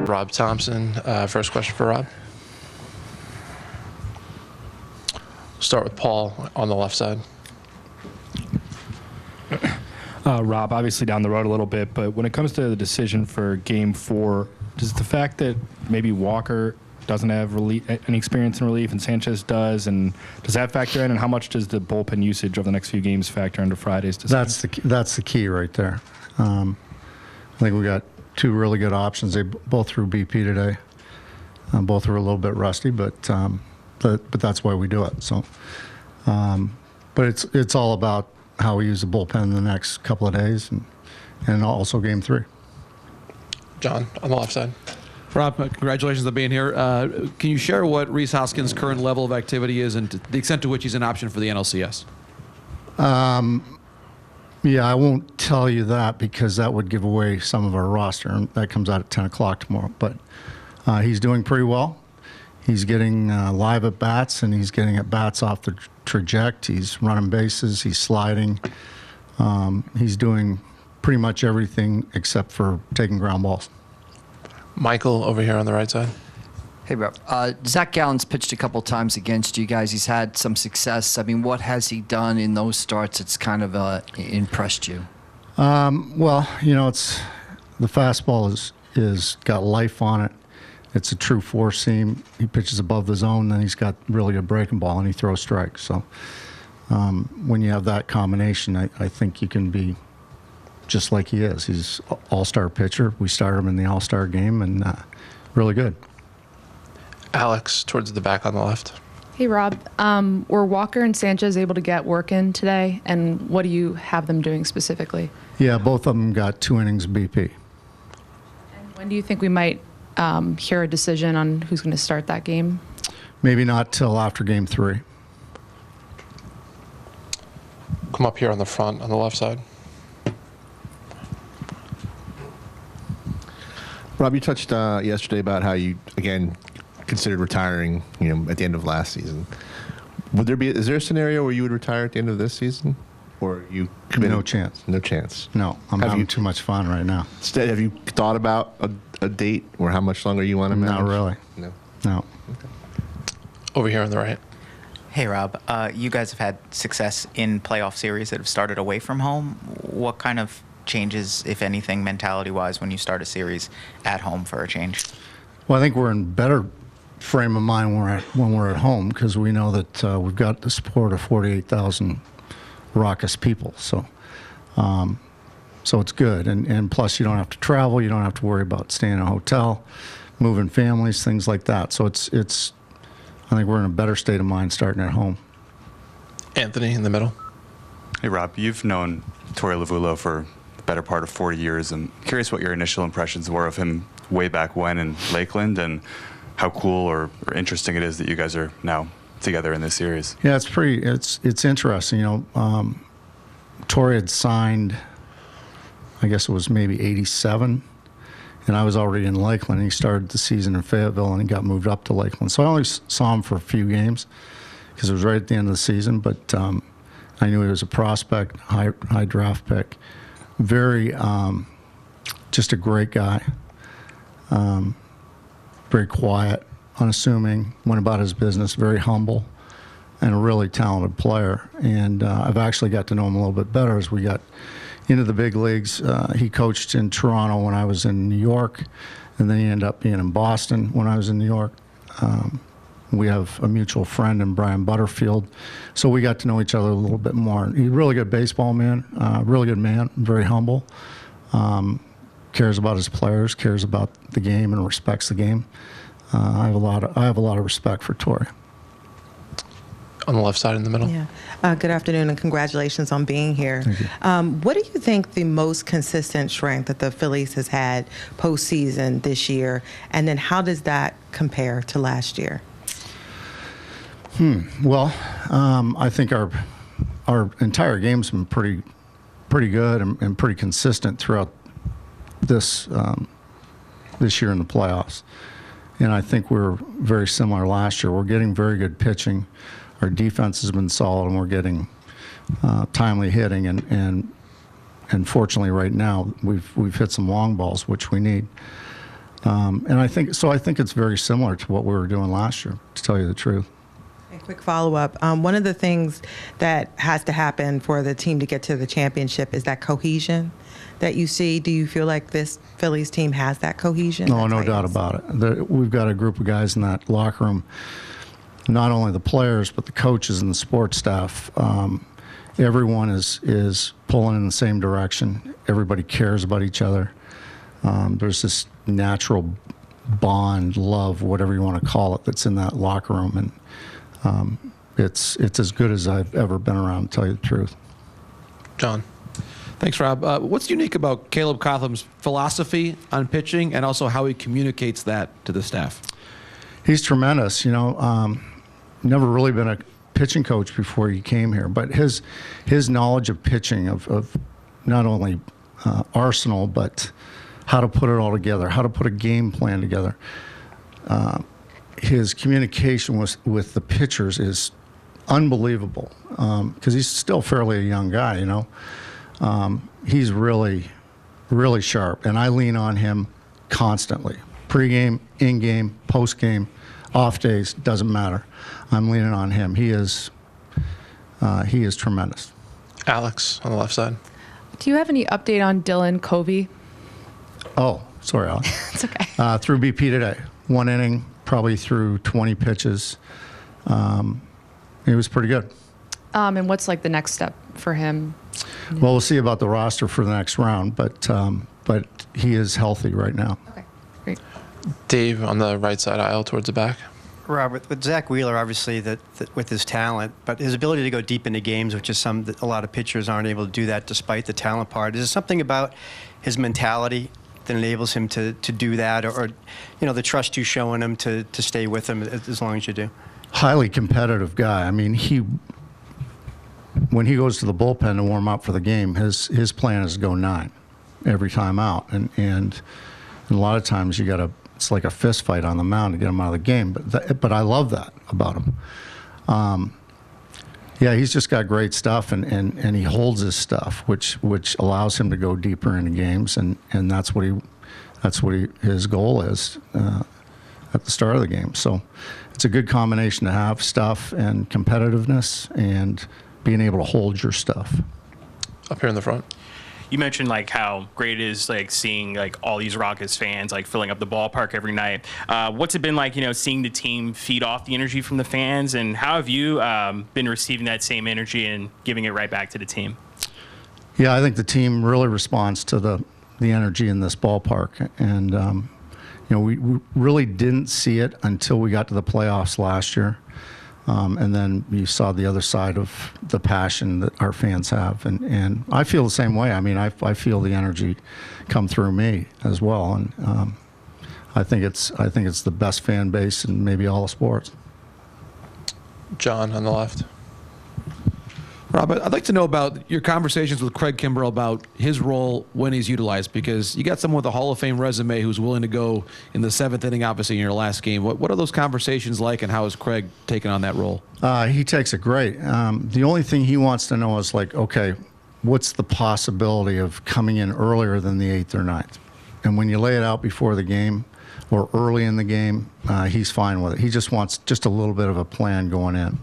Rob Thomson. First question for Rob. Start with Paul on the left side. Rob, obviously down the road a little bit, but when it comes to the decision for Game 4, does the fact that maybe Walker doesn't have any experience in relief and Sanchez does, and does that factor in? And how much does the bullpen usage over the next few games factor into Friday's decision? That's the key right there. I think we got two really good options. They both threw BP today. Both were a little bit rusty, but that's why we do it. So, but it's all about how we use the bullpen in the next couple of days, and also Game 3. John, on the left side. Rob, congratulations on being here. Can you share what Rhys Hoskins' current level of activity is and the extent to which he's an option for the NLCS? Yeah, I won't tell you that because that would give away some of our roster, and that comes out at 10 o'clock tomorrow. But he's doing pretty well. He's getting live at-bats, and he's getting at-bats off the trajectory. He's running bases. He's sliding. He's doing pretty much everything except for taking ground balls. Michael over here on the right side. Hey, Rob. Zac Gallen's pitched a couple times against you guys. He's had some success. I mean, what has he done in those starts that's kind of impressed you? Well, it's the fastball is got life on it. It's a true four-seam. He pitches above the zone, then he's got really good breaking ball, and he throws strikes. So when you have that combination, I think you can be just like he is. He's an all-star pitcher. We started him in the all-star game, and really good. Alex, towards the back on the left. Hey, Rob. Were Walker and Sanchez able to get work in today, and what do you have them doing specifically? Yeah, both of them got 2 innings BP. And when do you think we might hear a decision on who's going to start that game? Maybe not till after Game 3. Come up here on the front on the left side. Rob, you touched yesterday about how you, again, considered retiring, at the end of last season. Is there a scenario where you would retire at the end of this season? Or you committed? No chance. No chance. No, I'm having too much fun right now. Instead, have you thought about a date or how much longer you want to manage? Not really. No. Okay. Over here on the right. Hey, Rob. You guys have had success in playoff series that have started away from home. What kind of changes, if anything, mentality-wise, when you start a series at home for a change? Well, I think we're in better frame of mind when we're at home because we know that we've got the support of 48,000 raucous people. So it's good. And plus, you don't have to travel. You don't have to worry about staying in a hotel, moving families, things like that. So it's. I think we're in a better state of mind starting at home. Anthony in the middle. Hey, Rob. You've known Torey Lovullo for the better part of 4 years. I'm curious what your initial impressions were of him way back when in Lakeland and how cool or interesting it is that you guys are now together in this series. Yeah, it's interesting. Torey had signed, I guess it was maybe 87, and I was already in Lakeland. He started the season in Fayetteville, and he got moved up to Lakeland. So I only saw him for a few games because it was right at the end of the season, but I knew he was a prospect, high draft pick. Very, just a great guy. Very quiet, unassuming, went about his business, very humble, and a really talented player. And I've actually got to know him a little bit better as we got into the big leagues. He coached in Toronto when I was in New York, and then he ended up being in Boston when I was in New York. We have a mutual friend in Brian Butterfield, so we got to know each other a little bit more. He's a really good baseball man, really good man, very humble. Cares about his players, cares about the game, and respects the game. I have a lot of respect for Torey. On the left side in the middle. Yeah. Good afternoon, and congratulations on being here. Thank you. What do you think the most consistent strength that the Phillies has had postseason this year, and then how does that compare to last year? Well, I think our entire game's been pretty good and pretty consistent throughout this year in the playoffs. And I think we're very similar last year. We're getting very good pitching. Our defense has been solid, and we're getting timely hitting. And fortunately, right now we've hit some long balls, which we need. And I think it's very similar to what we were doing last year, to tell you the truth. A quick follow-up. One of the things that has to happen for the team to get to the championship is that cohesion that you see. Do you feel like this Phillies team has that cohesion? No, no doubt about it. We've got a group of guys in that locker room, not only the players, but the coaches and the sports staff. Everyone is pulling in the same direction. Everybody cares about each other. There's this natural bond, love, whatever you want to call it, that's in that locker room. And it's as good as I've ever been around, to tell you the truth. John. Thanks, Rob. What's unique about Caleb Cotham's philosophy on pitching and also how he communicates that to the staff? He's tremendous. Never really been a pitching coach before he came here, but his knowledge of pitching, of not only arsenal, but how to put it all together, how to put a game plan together. His communication with the pitchers is unbelievable, because he's still fairly a young guy, He's really, really sharp, and I lean on him constantly. Pre-game, in-game, post-game, off days, doesn't matter. I'm leaning on him. He is tremendous. Alex on the left side. Do you have any update on Dylan Kobi? Oh, sorry, Alex. It's okay. Through BP today. 1 inning, probably through 20 pitches. He was pretty good. And what's like the next step for him? Well, we'll see about the roster for the next round, but he is healthy right now. Okay, great. Dave on the right side aisle towards the back. Robert, with Zach Wheeler, obviously, that with his talent, but his ability to go deep into games, which is a lot of pitchers aren't able to do that despite the talent part. Is there something about his mentality that enables him to do that, or the trust you show in him to stay with him as long as you do? Highly competitive guy. I mean, when he goes to the bullpen to warm up for the game, his plan is to go 9 every time out, and a lot of times it's like a fist fight on the mound to get him out of the game. But I love that about him. Yeah, he's just got great stuff, and he holds his stuff, which allows him to go deeper into games, and that's what his goal is at the start of the game. So it's a good combination to have stuff and competitiveness and being able to hold your stuff. Up here in the front. You mentioned how great it is seeing all these Rockets fans filling up the ballpark every night. What's it been like, seeing the team feed off the energy from the fans, and how have you been receiving that same energy and giving it right back to the team? Yeah, I think the team really responds to the energy in this ballpark, and we really didn't see it until we got to the playoffs last year. And then you saw the other side of the passion that our fans have, and I feel the same way. I mean, I feel the energy come through me as well, and I think it's the best fan base in maybe all of sports. John on the left. Rob, I'd like to know about your conversations with Craig Kimbrel about his role when he's utilized, because you got someone with a Hall of Fame resume who's willing to go in the 7th inning, obviously, in your last game. What are those conversations like, and how is Craig taking on that role? He takes it great. The only thing he wants to know is okay, what's the possibility of coming in earlier than the 8th or 9th? And when you lay it out before the game or early in the game, he's fine with it. He just wants just a little bit of a plan going in.